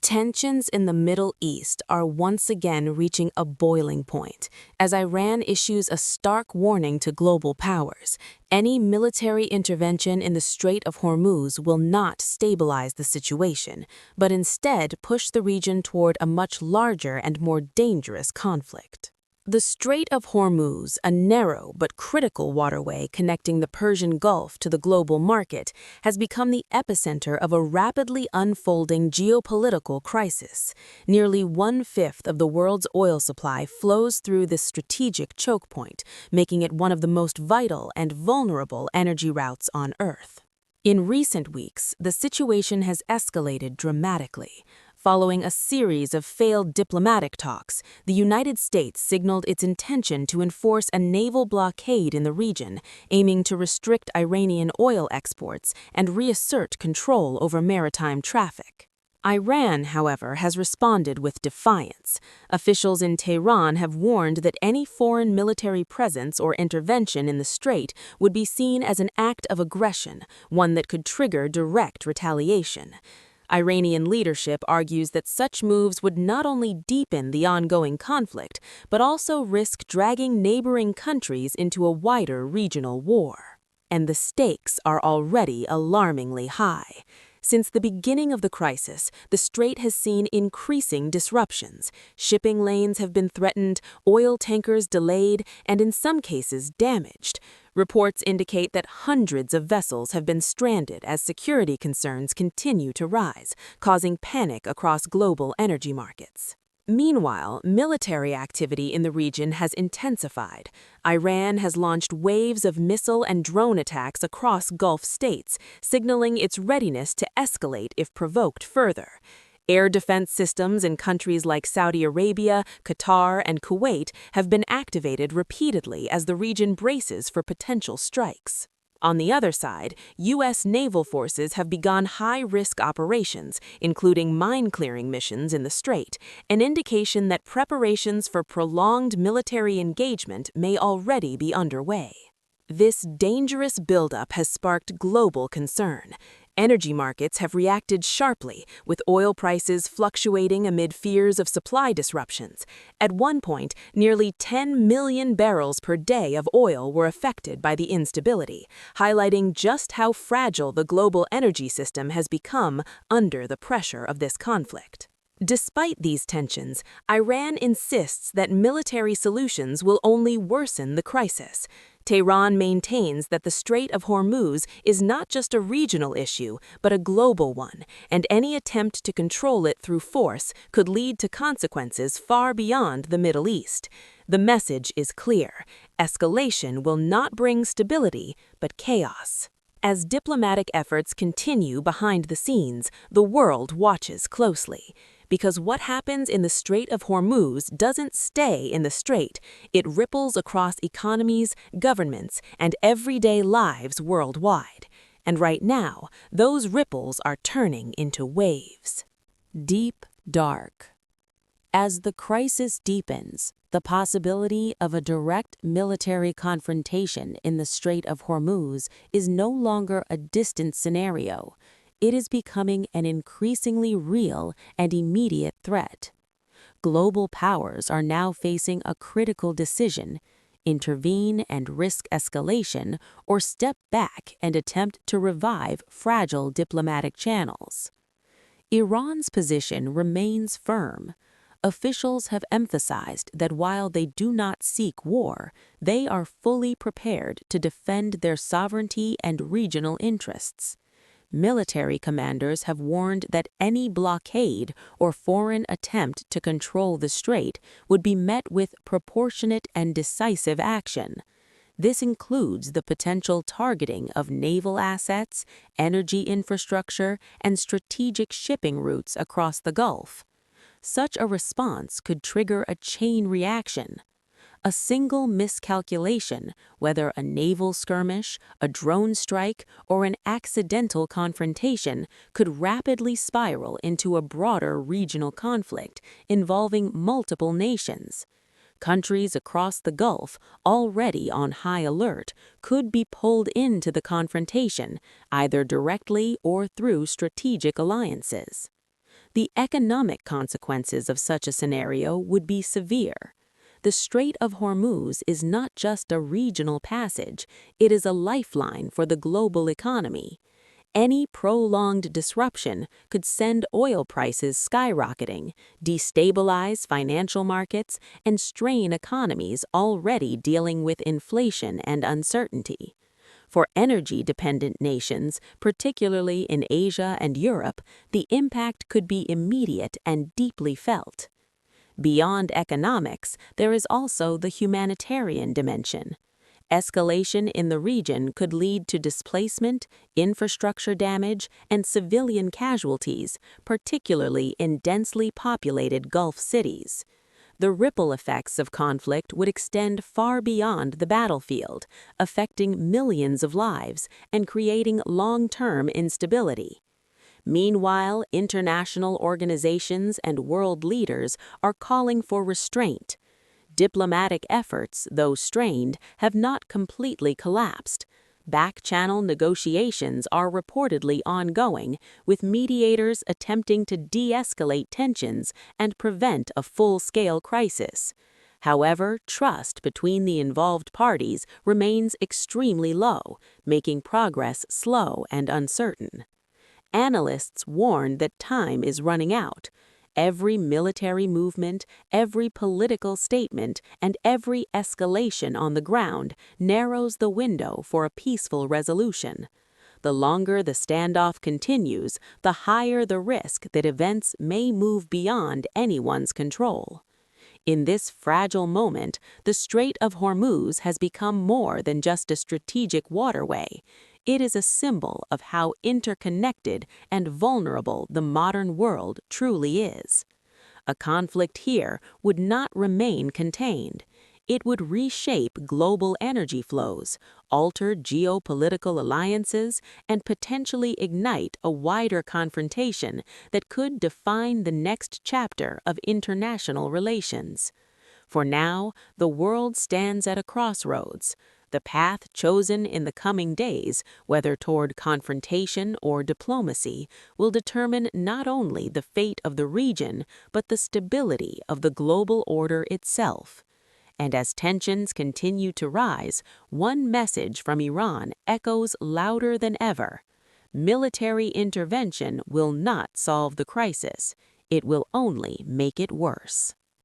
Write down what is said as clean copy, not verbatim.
Tensions in the Middle East are once again reaching a boiling point as Iran issues a stark warning to global powers. Any military intervention in the Strait of Hormuz will not stabilize the situation, but instead push the region toward a much larger and more dangerous conflict. The Strait of Hormuz, a narrow but critical waterway connecting the Persian Gulf to the global market, has become the epicenter of a rapidly unfolding geopolitical crisis. Nearly one-fifth of the world's oil supply flows through this strategic choke point, making it one of the most vital and vulnerable energy routes on Earth. In recent weeks, the situation has escalated dramatically. Following a series of failed diplomatic talks, the United States signaled its intention to enforce a naval blockade in the region, aiming to restrict Iranian oil exports and reassert control over maritime traffic. Iran, however, has responded with defiance. Officials in Tehran have warned that any foreign military presence or intervention in the strait would be seen as an act of aggression, one that could trigger direct retaliation. Iranian leadership argues that such moves would not only deepen the ongoing conflict, but also risk dragging neighboring countries into a wider regional war. And the stakes are already alarmingly high. Since the beginning of the crisis, the strait has seen increasing disruptions. Shipping lanes have been threatened, oil tankers delayed, and in some cases damaged. Reports indicate that hundreds of vessels have been stranded as security concerns continue to rise, causing panic across global energy markets. Meanwhile, military activity in the region has intensified. Iran has launched waves of missile and drone attacks across Gulf states, signaling its readiness to escalate if provoked further. Air defense systems in countries like Saudi Arabia, Qatar, and Kuwait have been activated repeatedly as the region braces for potential strikes. On the other side, U.S. naval forces have begun high-risk operations, including mine-clearing missions in the strait, an indication that preparations for prolonged military engagement may already be underway. This dangerous buildup has sparked global concern. Energy markets have reacted sharply, with oil prices fluctuating amid fears of supply disruptions. At one point, nearly 10 million barrels per day of oil were affected by the instability, highlighting just how fragile the global energy system has become under the pressure of this conflict. Despite these tensions, Iran insists that military solutions will only worsen the crisis. Tehran maintains that the Strait of Hormuz is not just a regional issue, but a global one, and any attempt to control it through force could lead to consequences far beyond the Middle East. The message is clear: escalation will not bring stability, but chaos. As diplomatic efforts continue behind the scenes, the world watches closely. Because what happens in the Strait of Hormuz doesn't stay in the strait, it ripples across economies, governments, and everyday lives worldwide. And right now, those ripples are turning into waves. Deep, dark. As the crisis deepens, the possibility of a direct military confrontation in the Strait of Hormuz is no longer a distant scenario. It is becoming an increasingly real and immediate threat. Global powers are now facing a critical decision: intervene and risk escalation, or step back and attempt to revive fragile diplomatic channels. Iran's position remains firm. Officials have emphasized that while they do not seek war, they are fully prepared to defend their sovereignty and regional interests. Military commanders have warned that any blockade or foreign attempt to control the strait would be met with proportionate and decisive action. This includes the potential targeting of naval assets, energy infrastructure, and strategic shipping routes across the Gulf. Such a response could trigger a chain reaction. A single miscalculation, whether a naval skirmish, a drone strike, or an accidental confrontation, could rapidly spiral into a broader regional conflict involving multiple nations. Countries across the Gulf, already on high alert, could be pulled into the confrontation, either directly or through strategic alliances. The economic consequences of such a scenario would be severe. The Strait of Hormuz is not just a regional passage, it is a lifeline for the global economy. Any prolonged disruption could send oil prices skyrocketing, destabilize financial markets, and strain economies already dealing with inflation and uncertainty. For energy-dependent nations, particularly in Asia and Europe, the impact could be immediate and deeply felt. Beyond economics, there is also the humanitarian dimension. Escalation in the region could lead to displacement, infrastructure damage, and civilian casualties, particularly in densely populated Gulf cities. The ripple effects of conflict would extend far beyond the battlefield, affecting millions of lives and creating long-term instability. Meanwhile, international organizations and world leaders are calling for restraint. Diplomatic efforts, though strained, have not completely collapsed. Back-channel negotiations are reportedly ongoing, with mediators attempting to de-escalate tensions and prevent a full-scale crisis. However, trust between the involved parties remains extremely low, making progress slow and uncertain. Analysts warn that time is running out. Every military movement, every political statement, and every escalation on the ground narrows the window for a peaceful resolution. The longer the standoff continues, the higher the risk that events may move beyond anyone's control. In this fragile moment, the Strait of Hormuz has become more than just a strategic waterway. It is a symbol of how interconnected and vulnerable the modern world truly is. A conflict here would not remain contained. It would reshape global energy flows, alter geopolitical alliances, and potentially ignite a wider confrontation that could define the next chapter of international relations. For now, the world stands at a crossroads. The path chosen in the coming days, whether toward confrontation or diplomacy, will determine not only the fate of the region, but the stability of the global order itself. And as tensions continue to rise, one message from Iran echoes louder than ever. Military intervention will not solve the crisis. It will only make it worse.